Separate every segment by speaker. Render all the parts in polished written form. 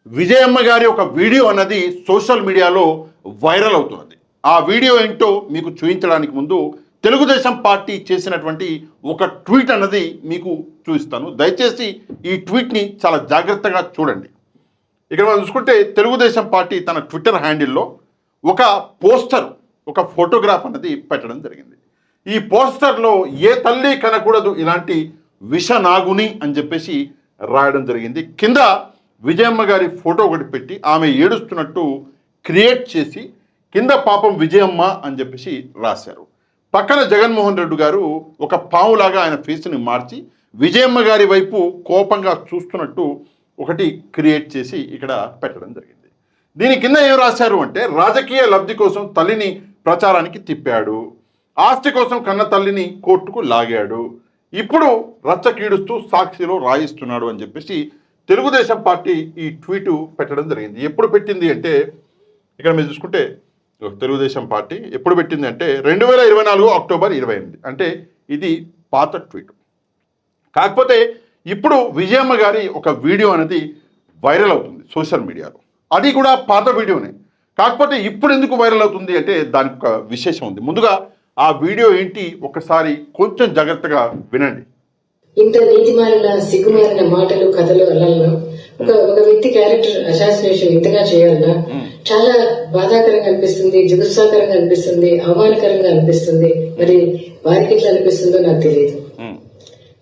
Speaker 1: విజయమ్మ గారి ఒక వీడియో అన్నది సోషల్ మీడియాలో వైరల్ అవుతున్నది. ఆ వీడియో ఏంటో మీకు చూపించడానికి ముందు తెలుగుదేశం పార్టీ చేసినటువంటి ఒక ట్వీట్ అన్నది మీకు చూపిస్తాను. దయచేసి ఈ ట్వీట్ని చాలా జాగ్రత్తగా చూడండి. ఇక్కడ మనం చూసుకుంటే తెలుగుదేశం పార్టీ తన ట్విట్టర్ హ్యాండిల్లో ఒక పోస్టర్, ఒక ఫోటోగ్రాఫ్ అన్నది పెట్టడం జరిగింది. ఈ పోస్టర్లో ఏ తల్లి కనకూడదు ఇలాంటి విషనాగుని అని చెప్పేసి రాయడం జరిగింది. కింద విజయమ్మ గారి ఫోటో ఒకటి పెట్టి ఆమె ఏడుస్తున్నట్టు క్రియేట్ చేసి కింద పాపం విజయమ్మ అని చెప్పేసి రాశారు. పక్కన జగన్మోహన్ రెడ్డి గారు ఒక పావులాగా ఆయన ఫేస్ని మార్చి విజయమ్మ గారి వైపు కోపంగా చూస్తున్నట్టు ఒకటి క్రియేట్ చేసి ఇక్కడ పెట్టడం జరిగింది. దీని కింద ఏం రాశారు అంటే, రాజకీయ లబ్ధి కోసం తల్లిని ప్రచారానికి తిప్పాడు, ఆస్తి కోసం కన్న తల్లిని కోర్టుకు లాగాడు, ఇప్పుడు రచ్చకీడుస్తూ సాక్షిలో రాయిస్తున్నాడు అని చెప్పేసి తెలుగుదేశం పార్టీ ఈ ట్వీటు పెట్టడం జరిగింది. ఎప్పుడు పెట్టింది అంటే, ఇక్కడ మీరు చూసుకుంటే తెలుగుదేశం పార్టీ ఎప్పుడు పెట్టింది అంటే 2024 అక్టోబర్ 28, అంటే ఇది పాత ట్వీట్. కాకపోతే ఇప్పుడు విజయమ్మ గారి ఒక వీడియో అనేది వైరల్ అవుతుంది సోషల్ మీడియాలో. అది కూడా పాత వీడియోనే. కాకపోతే ఇప్పుడు ఎందుకు వైరల్ అవుతుంది అంటే దానికి ఒక విశేషం ఉంది. ముందుగా ఆ వీడియో ఏంటి ఒకసారి కొంచెం జాగ్రత్తగా వినండి.
Speaker 2: ఇంత నీతిమాలిన సిగ్గుమాలిన మాటలు కథలు అల్లాలన్నా ఒక వ్యక్తి క్యారెక్టర్ అసాసినేషన్ ఇంతగా చేయాలన్నా చాలా బాధాకరంగా అనిపిస్తుంది, జుగుత్సాకరంగా అనిపిస్తుంది, అవమానకరంగా అనిపిస్తుంది. మరి వారికి ఎట్లా అనిపిస్తుందో నాకు తెలియదు.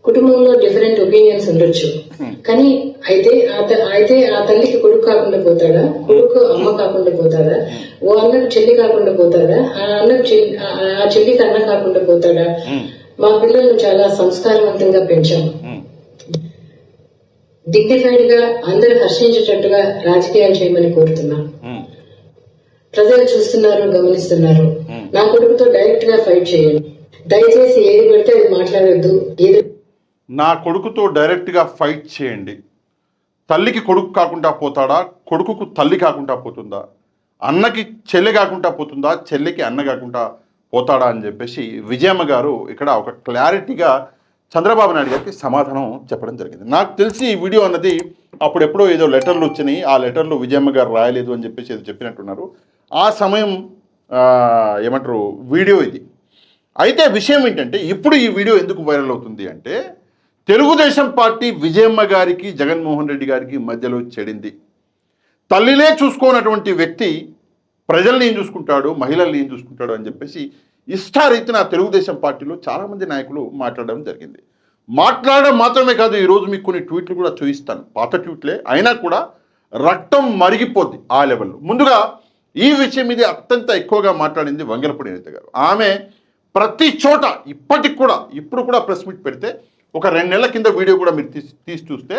Speaker 2: కుటుంబంలో డిఫరెంట్ ఒపీనియన్స్ ఉండొచ్చు, కానీ అయితే ఆ తల్లికి కొడుకు కాకుండా పోతాడా, కొడుకు అమ్మ కాకుండా పోతాడా, ఓ అన్నకు చెల్లి కాకుండా పోతాడా, ఆ చెల్లికి అన్న కాకుండా పోతాడా? మా పిల్లలను చాలా సంస్కారవంతంగా పెంచాము. డిగ్నిఫైడ్ గా అందరూ హర్షించేటట్టుగా రాజకీయాలు చేయమని కోరుతున్నాను. ప్రజలు చూస్తున్నారు, గమనిస్తున్నారు. నా కొడుకుతో డైరెక్ట్ గా ఫైట్ చేయండి. దయచేసి ఏది పడితే అది మాట్లాడొద్దు.
Speaker 1: నా కొడుకుతో డైరెక్ట్గా ఫైట్ చేయండి. తల్లికి కొడుకు కాకుండా పోతాడా, కొడుకుకు తల్లి కాకుండా పోతుందా, అన్నకి చెల్లె కాకుండా పోతుందా, చెల్లెకి అన్న కాకుండా పోతాడా అని చెప్పేసి విజయమ్మ గారు ఇక్కడ ఒక క్లారిటీగా చంద్రబాబు నాయుడు గారికి సమాధానం చెప్పడం జరిగింది. నాకు తెలిసి ఈ వీడియో అన్నది అప్పుడెప్పుడో ఏదో లెటర్లు వచ్చినాయి, ఆ లెటర్లు విజయమ్మ గారు రాయలేదు అని చెప్పేసి ఏదో చెప్పినట్టున్నారు. ఆ సమయం ఏమంటారు వీడియో ఇది. అయితే విషయం ఏంటంటే, ఇప్పుడు ఈ వీడియో ఎందుకు వైరల్ అవుతుంది అంటే, తెలుగుదేశం పార్టీ విజయమ్మ గారికి జగన్మోహన్ రెడ్డి గారికి మధ్యలో చెడింది. తల్లినే చూసుకోనటువంటి వ్యక్తి ప్రజల్ని ఏం చూసుకుంటాడు, మహిళల్ని ఏం చూసుకుంటాడు అని చెప్పేసి ఇష్టారీతిన తెలుగుదేశం పార్టీలో చాలామంది నాయకులు మాట్లాడడం జరిగింది. మాట్లాడడం మాత్రమే కాదు, ఈరోజు మీకు కొన్ని ట్వీట్లు కూడా చూపిస్తాను, పాత ట్వీట్లే అయినా కూడా రక్తం మరిగిపోద్ది ఆ లెవెల్లో. ముందుగా ఈ విషయం మీద అత్యంత ఎక్కువగా మాట్లాడింది వంగలపూడి అనిత గారు. ఆమె ప్రతి చోట ఇప్పుడు కూడా ప్రెస్ మీట్ పెడితే ఒక 2 నెలల కింద వీడియో కూడా మీరు తీసి చూస్తే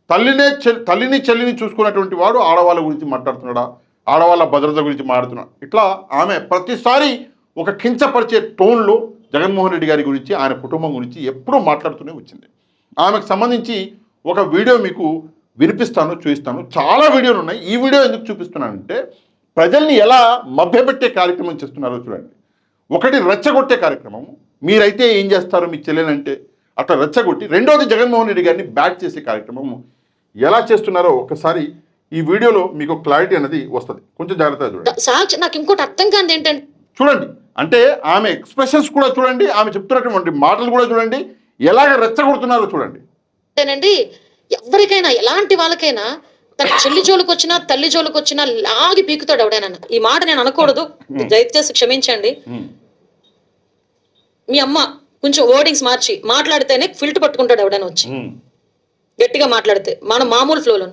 Speaker 1: తల్లిని చెల్లిని చూసుకున్నటువంటి వాడు ఆడవాళ్ళ గురించి మాట్లాడుతున్నాడా, ఆడవాళ్ళ భద్రత గురించి మాట్లాడుతున్నాడు, ఇట్లా ఆమె ప్రతిసారి ఒక కించపరిచే టోన్లో జగన్మోహన్ రెడ్డి గారి గురించి, ఆయన కుటుంబం గురించి ఎప్పుడూ మాట్లాడుతూనే వచ్చింది. ఆమెకు సంబంధించి ఒక వీడియో మీకు వినిపిస్తాను, చూపిస్తాను. చాలా వీడియోలు ఉన్నాయి. ఈ వీడియో ఎందుకు చూపిస్తున్నానంటే, ప్రజల్ని ఎలా మభ్యపెట్టే కార్యక్రమం చేస్తున్నారో చూడండి. ఒకటి రెచ్చగొట్టే కార్యక్రమం, మీరైతే ఏం చేస్తారు మీ చెల్లెలంటే అట్లా రెచ్చగొట్టి, రెండోది జగన్మోహన్ రెడ్డి గారిని బ్యాక్ చేసే కార్యక్రమం ఎలా చేస్తున్నారో ఒకసారి ఈ వీడియోలో మీకు క్లారిటీ అనేది వస్తుంది. కొంచెం జాగ్రత్తగా చూడండి.
Speaker 3: నాకు ఇంకోటి అర్థం కాదు ఏంటంటే,
Speaker 1: చూడండి, అంటే ఆమె ఎక్స్ప్రెషన్స్ కూడా చూడండి, ఆమె చెప్తున్నటువంటి మాటలు కూడా చూడండి, ఎలాగ రెచ్చగొడుతున్నారో చూడండి.
Speaker 3: ఎవరికైనా ఎలాంటి వాళ్ళకైనా తన చెల్లి జోలికి వచ్చినా తల్లి జోలికి వచ్చినా లాగి పీకుతాడు ఎవడైనా. ఈ మాట నేను అనకూడదు, దయచేసి క్షమించండి. మీ అమ్మ కొంచెం వర్డింగ్స్ మార్చి మాట్లాడితేనే ఫిల్ట్ పట్టుకుంటాడు ఎవడైనా వచ్చి గట్టిగా మాట్లాడితే, మన మామూలు ఫ్లోలో.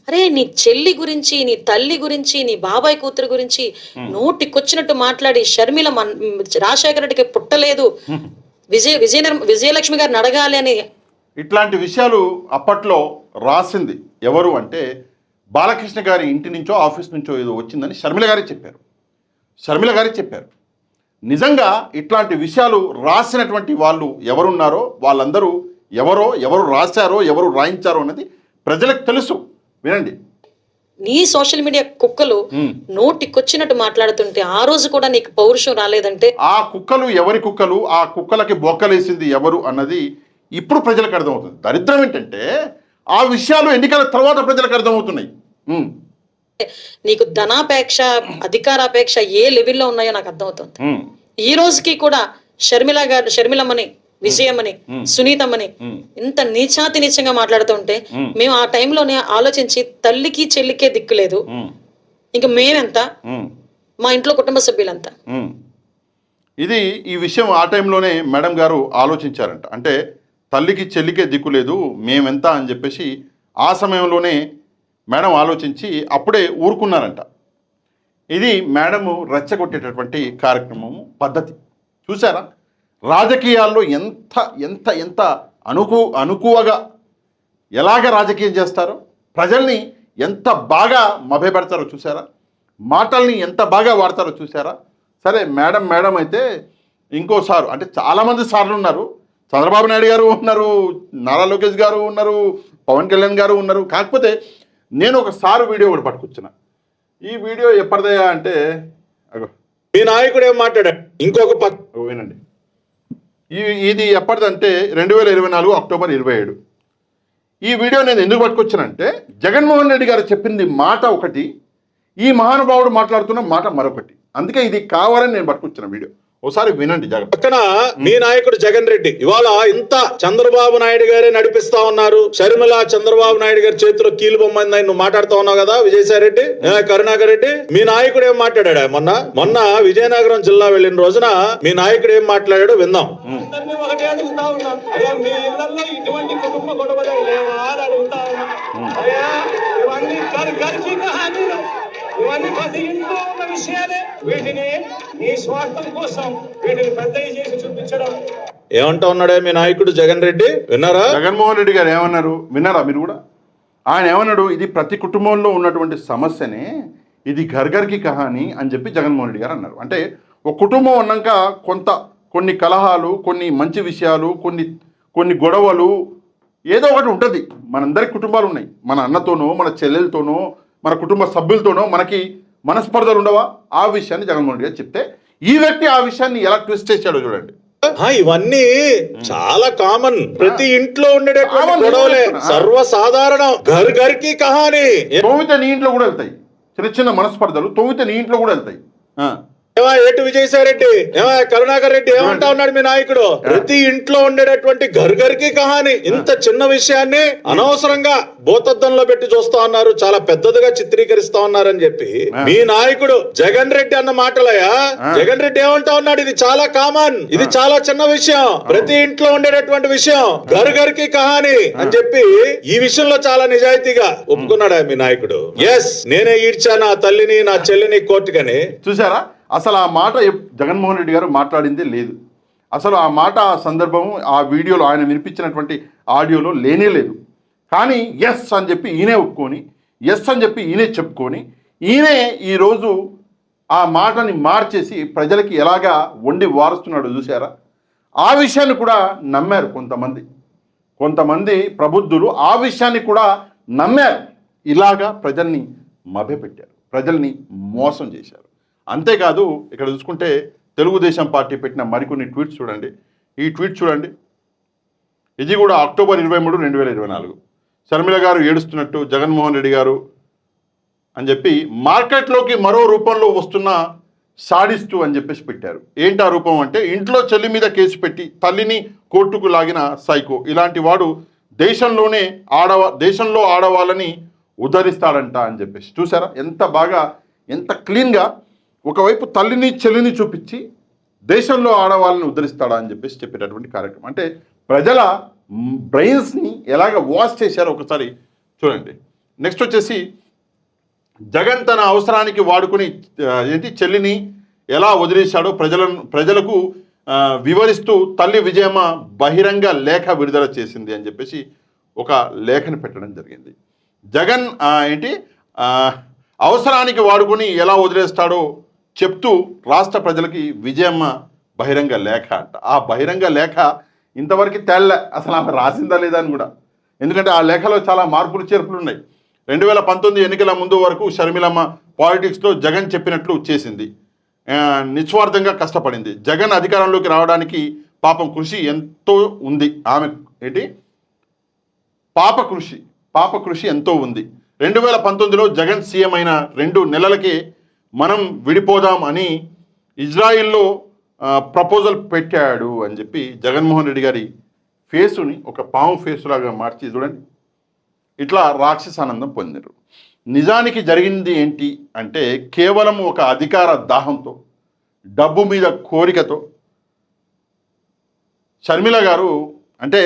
Speaker 3: అరే నీ చెల్లి గురించి, నీ తల్లి గురించి, నీ బాబాయ్ కూతురు గురించి నోటికొచ్చినట్టు మాట్లాడి షర్మిల రాజశేఖర రెడ్డికి పుట్టలేదు, విజయలక్ష్మి గారిని అడగాలి అని
Speaker 1: ఇట్లాంటి విషయాలు అప్పట్లో రాసింది ఎవరు అంటే, బాలకృష్ణ గారి ఇంటి నుంచో ఆఫీస్ నుంచో ఏదో వచ్చిందని షర్మిల గారికి చెప్పారు. నిజంగా ఇట్లాంటి విషయాలు రాసినటువంటి వాళ్ళు ఎవరున్నారో, వాళ్ళందరూ ఎవరు రాశారో, ఎవరు రాయించారో అన్నది ప్రజలకు తెలుసు. వినండి.
Speaker 3: నీ సోషల్ మీడియా కుక్కలు నోటికొచ్చినట్టు మాట్లాడుతుంటే ఆ రోజు కూడా నీకు పౌరుషం రాలేదంటే,
Speaker 1: ఆ కుక్కలు ఎవరి కుక్కలు, ఆ కుక్కలకి బొక్కలేసింది ఎవరు అన్నది ఇప్పుడు ప్రజలకు అర్థమవుతుంది. దరిద్రం ఏంటంటే, ఆ విషయాలు ఎన్నికల తర్వాత ప్రజలకు అర్థమవుతున్నాయి.
Speaker 3: నీకు ధనాపేక్ష అధికారాపేక్ష ఏ లెవెల్లో ఉన్నాయో నాకు అర్థమవుతుంది. ఈ రోజుకి కూడా షర్మిలమ్మని విజయమ్మని సునీతమ్మని ఇంత నీచంగా మాట్లాడుతూ ఉంటే మేము ఆ టైంలోనే ఆలోచించి తల్లికి చెల్లికే దిక్కు లేదు, ఇంక మేమెంత, మా ఇంట్లో కుటుంబ సభ్యులంతా.
Speaker 1: ఈ విషయం ఆ టైంలోనే మేడం గారు ఆలోచించారంట. అంటే తల్లికి చెల్లికే దిక్కు లేదు, మేమెంత అని చెప్పేసి ఆ సమయంలోనే మేడం ఆలోచించి అప్పుడే ఊరుకున్నారంట. ఇది మేడము రెచ్చగొట్టేటటువంటి కార్యక్రమము పద్ధతి. చూసారా రాజకీయాల్లో ఎంత ఎంత ఎంత అనుకువగా ఎలాగ రాజకీయం చేస్తారో, ప్రజల్ని ఎంత బాగా మభ్యపెడతారో చూసారా, మాటల్ని ఎంత బాగా వాడతారో చూసారా. సరే మేడం అయితే ఇంకోసారి అంటే చాలామంది సార్లు ఉన్నారు. చంద్రబాబు నాయుడు గారు ఉన్నారు, నారా లోకేష్ గారు ఉన్నారు, పవన్ కళ్యాణ్ గారు ఉన్నారు. కాకపోతే నేను ఒకసారి వీడియో కూడా పట్టుకొచ్చిన. ఈ వీడియో ఎప్పటిదయా అంటే
Speaker 4: మీ నాయకుడు ఏం మాట్లాడాడు ఇంకొక పక్క
Speaker 1: వినండి. ఇది ఎప్పటిదంటే 2024 అక్టోబర్ 27. ఈ వీడియో నేను ఎందుకు పట్టుకొచ్చానంటే జగన్మోహన్ రెడ్డి గారు చెప్పింది మాట ఒకటి, ఈ మహానుభావుడు మాట్లాడుతున్న మాట మరొకటి. అందుకే ఇది కావాలని నేను పట్టుకొచ్చిన వీడియో. ఒకసారి వినండి.
Speaker 4: పక్కన మీ నాయకుడు జగన్ రెడ్డి ఇవాళ ఇంత చంద్రబాబు నాయుడు గారే నడిపిస్తా ఉన్నారు. షర్మిల చంద్రబాబు నాయుడు గారి చేతిలో కీలు బొమ్మంది నువ్వు మాట్లాడుతా ఉన్నావు కదా విజయసాయి రెడ్డి, కరుణాకర్ రెడ్డి. మీ నాయకుడు ఏం మాట్లాడా మొన్న విజయనగరం జిల్లా వెళ్ళిన రోజున మీ నాయకుడు ఏం మాట్లాడాడో విందాం.
Speaker 5: ఇవన్నీ ప్రతి ఇంట్లో ఉన్న విషయాలే, వీటిని నీ స్వార్థం కోసం వీటిని పెద్దవి చేసి చూపించడం.
Speaker 4: ఏమంటా ఉన్నాడే మీ నాయకుడు జగన్ రెడ్డి, విన్నారా?
Speaker 1: జగన్మోహన్ రెడ్డి గారు ఏమన్నారు విన్నారా మీరు కూడా? ఆయన ఏమన్నాడు, ఇది ప్రతి కుటుంబంలో ఉన్నటువంటి సమస్యనే, ఇది ఘర్ఘర్కి కహాని అని చెప్పి జగన్మోహన్ రెడ్డి గారు అన్నారు. అంటే ఒక కుటుంబం అన్నాక కొన్ని కలహాలు, కొన్ని మంచి విషయాలు, కొన్ని గొడవలు ఏదో ఒకటి ఉంటుంది. మనందరికి కుటుంబాలు ఉన్నాయి. మన అన్నతోనో మన చెల్లెలతోనో మన కుటుంబ సభ్యులతోనో మనకి మనస్పర్ధలు ఉండవా? ఆ విషయాన్ని జగన్మోహన్ రెడ్డి గారు చెప్తే ఈ వ్యక్తి ఆ విషయాన్ని ఎలా ట్విస్ట్ చేశాడో చూడండి.
Speaker 4: ఇవన్నీ చాలా కామన్, ప్రతి ఇంట్లో ఉండేటటువంటి గొడవలే, సర్వసాధారణం, ఘర్ఘర్కి కహాని.
Speaker 1: తోమితే నీ ఇంట్లో కూడా వెళ్తాయి, చిన్న చిన్న మనస్పర్ధలు తోమితే నీ ఇంట్లో కూడా వెళ్తాయి.
Speaker 4: ఏటు విజయసాయి రెడ్డి, కరుణాకర్ రెడ్డి ఏమంటా ఉన్నాడు మీ నాయకుడు? ప్రతి ఇంట్లో ఉండేటటువంటి ఘర్ఘర్కి కహాని. ఇంత చిన్న విషయాన్ని అనవసరంగా భూతద్దంలో పెట్టి చూస్తా ఉన్నారు, చాలా పెద్దదిగా చిత్రీకరిస్తా ఉన్నారని చెప్పి మీ నాయకుడు జగన్ రెడ్డి అన్న మాటలయ్యా. జగన్ రెడ్డి ఏమంటా ఉన్నాడు, ఇది చాలా కామన్, ఇది చాలా చిన్న విషయం, ప్రతి ఇంట్లో ఉండేటటువంటి విషయం, ఘర్ఘర్కి కహాని అని చెప్పి ఈ విషయంలో చాలా నిజాయితీగా ఒప్పుకున్నాడా మీ నాయకుడు? ఎస్, నేనే ఈడ్చా నా తల్లిని నా చెల్లిని కోర్టుకని.
Speaker 1: చూసారా, అసలు ఆ మాట జగన్మోహన్ రెడ్డి గారు మాట్లాడిందే లేదు. అసలు ఆ మాట ఆ సందర్భం ఆ వీడియోలో ఆయన వినిపించినటువంటి ఆడియోలో లేనే లేదు. కానీ ఎస్ అని చెప్పి ఈయనే ఒప్పుకొని, ఎస్ అని చెప్పి ఈయనే చెప్పుకొని, ఈయనే ఈరోజు ఆ మాటని మార్చేసి ప్రజలకి ఎలాగా వండి వారుస్తున్నాడు చూసారా. ఆ విషయాన్ని కూడా నమ్మారు కొంతమంది ప్రబుద్ధులు, ఆ విషయాన్ని కూడా నమ్మారు. ఇలాగా ప్రజల్ని మభ్యపెట్టారు, ప్రజల్ని మోసం చేశారు. అంతేకాదు, ఇక్కడ చూసుకుంటే తెలుగుదేశం పార్టీ పెట్టిన మరికొన్ని ట్వీట్స్ చూడండి. ఈ ట్వీట్ చూడండి, ఇది కూడా అక్టోబర్ 23, 2024. షర్మిల గారు ఏడుస్తున్నట్టు జగన్మోహన్ రెడ్డి గారు అని చెప్పి మార్కెట్లోకి మరో రూపంలో వస్తున్న సాడిస్టు అని చెప్పేసి పెట్టారు. ఏంటి ఆ రూపం అంటే, ఇంట్లో చెల్లి మీద కేసు పెట్టి తల్లిని కోర్టుకు లాగిన సైకో, ఇలాంటి వాడు దేశంలో ఆడవాళ్ళని ఉద్ధరిస్తాడంట అని చెప్పేసి. చూసారా ఎంత బాగా, ఎంత క్లీన్గా ఒకవైపు తల్లిని చెల్లిని చూపించి దేశంలో ఆడవాళ్ళని ఉద్ధరిస్తాడా అని చెప్పేసి చెప్పేటటువంటి కార్యక్రమం. అంటే ప్రజల బ్రెయిన్స్ని ఎలాగ వాష్ చేశారో ఒకసారి చూడండి. నెక్స్ట్ వచ్చేసి జగన్ తన అవసరానికి వాడుకుని చెల్లిని ఎలా వదిలేశాడో ప్రజలకు వివరిస్తూ తల్లి విజయమ్మ బహిరంగ లేఖ విడుదల చేసింది అని చెప్పేసి ఒక లేఖను పెట్టడం జరిగింది. జగన్ అవసరానికి వాడుకొని ఎలా వదిలేస్తాడో చెప్తూ రాష్ట్ర ప్రజలకి విజయమ్మ బహిరంగ లేఖ అంట. ఆ బహిరంగ లేఖ ఇంతవరకు తేళ్ళ అసలు ఆమె రాసిందా లేదా అని కూడా. ఎందుకంటే ఆ లేఖలో చాలా మార్పులు చేర్పులు ఉన్నాయి. 2019 ఎన్నికల ముందు వరకు షర్మిలమ్మ పాలిటిక్స్లో జగన్ చెప్పినట్లు చేసింది, నిస్వార్థంగా కష్టపడింది. జగన్ అధికారంలోకి రావడానికి పాపం కృషి ఎంతో ఉంది. ఆమె పాప కృషి ఎంతో ఉంది. 2019లో జగన్ సీఎం అయిన 2 నెలలకే మనం విడిపోదాం అని ఇజ్రాయిల్లో ప్రపోజల్ పెట్టాడు అని చెప్పి జగన్మోహన్ రెడ్డి గారి ఫేసుని ఒక పాము ఫేస్ లాగా మార్చి చూడండి ఇట్లా రాక్షసానందం పొందారు. నిజానికి జరిగింది ఏంటి అంటే కేవలం ఒక అధికార దాహంతో, డబ్బు మీద కోరికతో షర్మిల గారు అంటే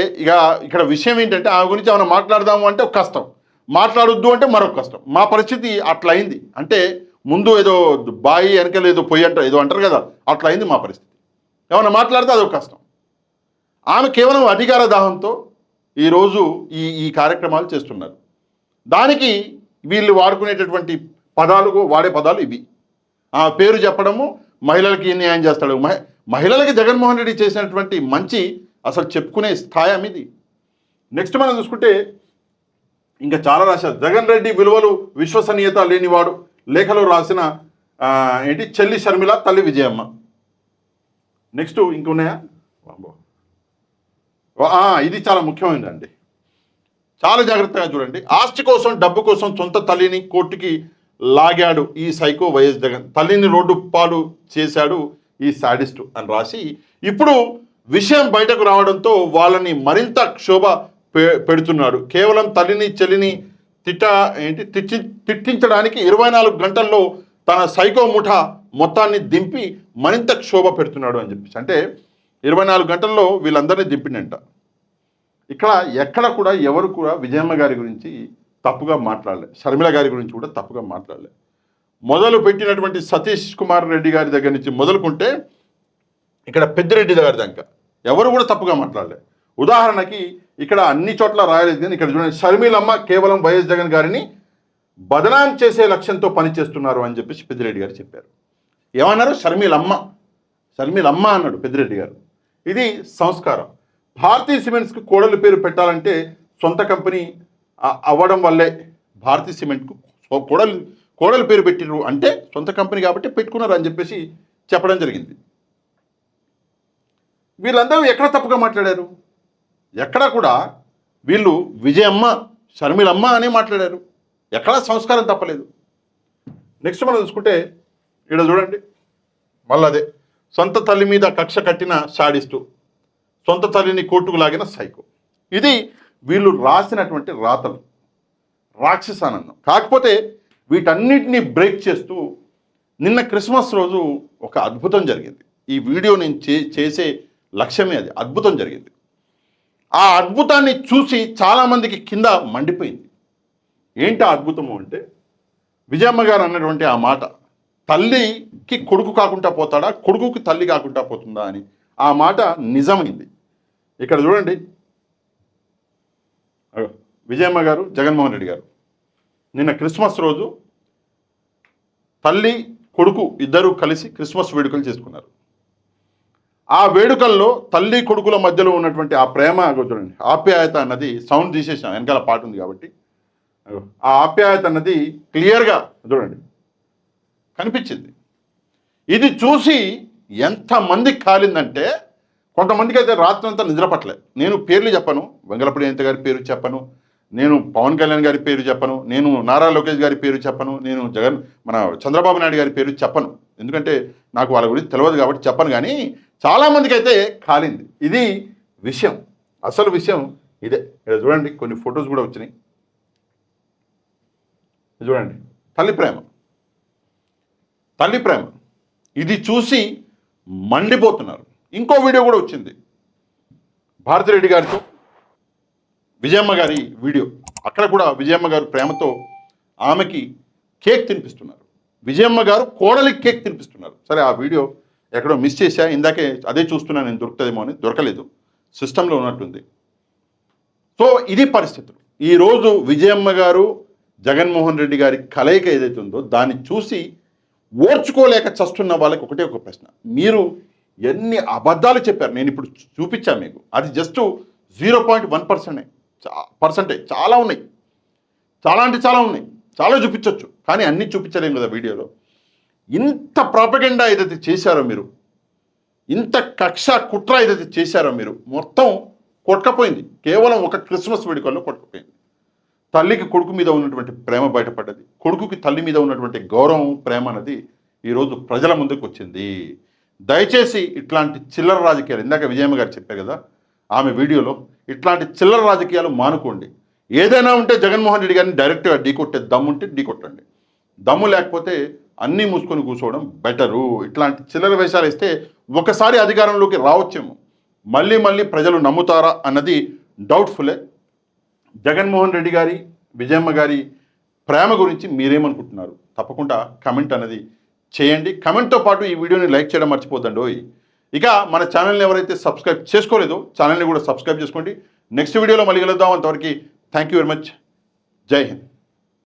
Speaker 1: ఇక్కడ విషయం ఏంటంటే ఆమె గురించి ఏమైనా మాట్లాడదాము అంటే ఒక కష్టం, మాట్లాడొద్దు అంటే మరొక కష్టం. మా పరిస్థితి అట్లా అయింది. అంటే ముందు ఏదో బాయి వెనకలు ఏదో పొయ్యి అంటారు, ఏదో అంటారు కదా, అట్లా అయింది మా పరిస్థితి. ఏమైనా మాట్లాడితే అదొక కష్టం. ఆమె కేవలం అధికార దాహంతో ఈరోజు ఈ కార్యక్రమాలు చేస్తున్నారు. దానికి వీళ్ళు వాడుకునేటటువంటి వాడే పదాలు ఇవి. ఆ పేరు చెప్పడము, మహిళలకి న్యాయం చేస్తాడు. మహిళలకి జగన్మోహన్ రెడ్డి చేసినటువంటి మంచి అసలు చెప్పుకునే స్థాయి ఇది. నెక్స్ట్ మనం చూసుకుంటే ఇంకా చాలా రాశారు. జగన్ రెడ్డి విలువలు విశ్వసనీయత లేనివాడు లేఖలో రాసిన చెల్లి షర్మిల, తల్లి విజయమ్మ. నెక్స్ట్ ఇంకున్నాయా? ఇది చాలా ముఖ్యమైనదండి, చాలా జాగ్రత్తగా చూడండి. ఆస్తి కోసం, డబ్బు కోసం సొంత తల్లిని కోర్టుకి లాగాడు ఈ సైకో వైఎస్ జగన్. తల్లిని రోడ్డు పాలు చేశాడు ఈ సాడిస్టు అని రాసి ఇప్పుడు విషయం బయటకు రావడంతో వాళ్ళని మరింత క్షోభ పెడుతున్నాడు. కేవలం తల్లిని చెల్లిని తిట్టించడానికి 24 గంటల్లో తన సైకో ముఠా మొత్తాన్ని దింపి మరింత క్షోభ పెడుతున్నాడు అని చెప్పేసి. అంటే 24 గంటల్లో వీళ్ళందరినీ దింపిండంట. ఇక్కడ ఎక్కడ కూడా ఎవరు కూడా విజయమ్మ గారి గురించి తప్పుగా మాట్లాడలే, షర్మిల గారి గురించి కూడా తప్పుగా మాట్లాడలే. మొదలు పెట్టినటువంటి సతీష్ కుమార్ రెడ్డి గారి దగ్గర నుంచి మొదలుకుంటే ఇక్కడ పెద్దిరెడ్డి గారి దాకా ఎవరు కూడా తప్పుగా మాట్లాడలే. ఉదాహరణకి ఇక్కడ అన్ని చోట్ల రాయలేదు, కానీ ఇక్కడ చూడండి, షర్మిలమ్మ కేవలం వైఎస్ జగన్ గారిని బదనాం చేసే లక్ష్యంతో పనిచేస్తున్నారు అని చెప్పేసి పెద్దిరెడ్డి గారు చెప్పారు. ఏమన్నారు? షర్మిలమ్మ అన్నాడు పెద్దిరెడ్డి గారు. ఇది సంస్కారం. భారతీయ సిమెంట్స్కి కోడలు పేరు పెట్టాలంటే సొంత కంపెనీ అవ్వడం వల్లే భారతీయ సిమెంట్కు కోడలు పేరు పెట్టిరు అంటే సొంత కంపెనీ కాబట్టి పెట్టుకున్నారు అని చెప్పేసి చెప్పడం జరిగింది. వీళ్ళందరూ ఎక్కడ తప్పుగా మాట్లాడారు? ఎక్కడా కూడా వీళ్ళు విజయమ్మ, షర్మిలమ్మ అనే మాట్లాడారు. ఎక్కడా సంస్కారం తప్పలేదు. నెక్స్ట్ మనం చూసుకుంటే ఇక్కడ చూడండి, మళ్ళీ అదే సొంత తల్లి మీద కక్ష కట్టిన సాడిస్టు, సొంత తల్లిని కోర్టుకు లాగిన సైకో. ఇది వీళ్ళు రాసినటువంటి రాతలు, రాక్షసానందం. కాకపోతే వీటన్నిటిని బ్రేక్ చేస్తూ నిన్న క్రిస్మస్ రోజు ఒక అద్భుతం జరిగింది. ఈ వీడియో నేను చేసే లక్ష్యమే అది. అద్భుతం జరిగింది. ఆ అద్భుతాన్ని చూసి చాలామందికి కింద మండిపోయింది. ఏంటి ఆ అద్భుతము అంటే విజయమ్మ గారు అన్నటువంటి ఆ మాట, తల్లికి కొడుకు కాకుండా పోతాడా, కొడుకుకి తల్లి కాకుండా పోతుందా అని. ఆ మాట నిజమైంది. ఇక్కడ చూడండి, విజయమ్మ గారు, జగన్మోహన్ రెడ్డి గారు నిన్న క్రిస్మస్ రోజు తల్లి కొడుకు ఇద్దరూ కలిసి క్రిస్మస్ వేడుకలు చేసుకున్నారు. ఆ వేడుకల్లో తల్లి కొడుకుల మధ్యలో ఉన్నటువంటి ఆ ప్రేమ చూడండి, ఆప్యాయత అన్నది, సౌండ్ తీసేసాం వెనకాల పాట ఉంది కాబట్టి, ఆ ఆప్యాయత అన్నది క్లియర్గా చూడండి కనిపించింది. ఇది చూసి ఎంతమందికి కాలిందంటే, కొంతమందికి అయితే రాత్రి అంతా నిద్రపట్టలే. నేను పేర్లు చెప్పను, వెంగళపూడి అనిత గారి పేరు చెప్పను, నేను పవన్ కళ్యాణ్ గారి పేరు చెప్పను, నేను నారా లోకేష్ గారి పేరు చెప్పను, నేను మన చంద్రబాబు నాయుడు గారి పేరు చెప్పను, ఎందుకంటే నాకు వాళ్ళ గురించి తెలియదు కాబట్టి చెప్పను. కానీ చాలామందికి అయితే కాలింది. ఇది విషయం, అసలు విషయం ఇదే. ఇక్కడ చూడండి, కొన్ని ఫొటోస్ కూడా వచ్చినాయి. చూడండి, తల్లి ప్రేమ ఇది చూసి మండిపోతున్నారు. ఇంకో వీడియో కూడా వచ్చింది భారతిరెడ్డి గారితో విజయమ్మ గారి వీడియో. అక్కడ కూడా విజయమ్మ గారు ప్రేమతో ఆమెకి కేక్ తినిపిస్తున్నారు. విజయమ్మ గారు కోడలికి కేక్ తినిపిస్తున్నారు. సరే, ఆ వీడియో ఎక్కడో మిస్ చేశా, ఇందాకే అదే చూస్తున్నాను నేను, దొరుకుతుందేమో అని. దొరకలేదు, సిస్టంలో ఉన్నట్టుంది. సో ఇది పరిస్థితులు. ఈరోజు విజయమ్మ గారు, జగన్మోహన్ రెడ్డి గారి కలయిక ఏదైతే ఉందో దాన్ని చూసి ఓర్చుకోలేక చస్తున్న వాళ్ళకి ఒకటే ఒక ప్రశ్న, మీరు ఎన్ని అబద్ధాలు చెప్పారు. నేను ఇప్పుడు చూపించాను మీకు, అది జస్ట్ 0.1%. చాలా ఉన్నాయి, చాలా అంటే చాలా ఉన్నాయి, చాలా చూపించవచ్చు, కానీ అన్నీ చూపించలేము కదా వీడియోలో. ఇంత ప్రాపగెండా ఏదైతే చేశారో మీరు, ఇంత కక్ష కుట్ర ఏదైతే చేశారో మీరు, మొత్తం కొట్టకపోయింది. కేవలం ఒక క్రిస్మస్ వేడుకల్లో కొట్టకపోయింది. తల్లికి కొడుకు మీద ఉన్నటువంటి ప్రేమ బయటపడ్డది, కొడుకుకి తల్లి మీద ఉన్నటువంటి గౌరవం ప్రేమ అనేది ఈరోజు ప్రజల ముందుకు వచ్చింది. దయచేసి ఇట్లాంటి చిల్లర రాజకీయాలు, ఇందాక విజయమ్మ గారు చెప్పారు కదా ఆమె వీడియోలో, ఇట్లాంటి చిల్లర రాజకీయాలు మానుకోండి. ఏదైనా ఉంటే జగన్మోహన్ రెడ్డి గారిని డైరెక్ట్గా ఢీకొట్టే దమ్ముంటే ఢీకొట్టండి, దమ్ము లేకపోతే అన్నీ మూసుకొని కూర్చోవడం బెటరు. ఇట్లాంటి చిల్లర వేషాలు ఇస్తే ఒకసారి అధికారంలోకి రావచ్చేమో, మళ్ళీ మళ్ళీ ప్రజలు నమ్ముతారా అన్నది డౌట్ఫుల్లే. జగన్మోహన్ రెడ్డి గారి, విజయమ్మ గారి ప్రేమ గురించి మీరేమనుకుంటున్నారు? తప్పకుండా కమెంట్ అనేది చేయండి. కమెంట్తో పాటు ఈ వీడియోని లైక్ చేయడం మర్చిపోద్దండి. ఇక మన ఛానల్ని ఎవరైతే సబ్స్క్రైబ్ చేసుకోలేదో ఛానల్ని కూడా సబ్స్క్రైబ్ చేసుకోండి. నెక్స్ట్ వీడియోలో మళ్ళీ కలుద్దాం. అంతవరకు థ్యాంక్ యూ వెరీ మచ్. జై హింద్.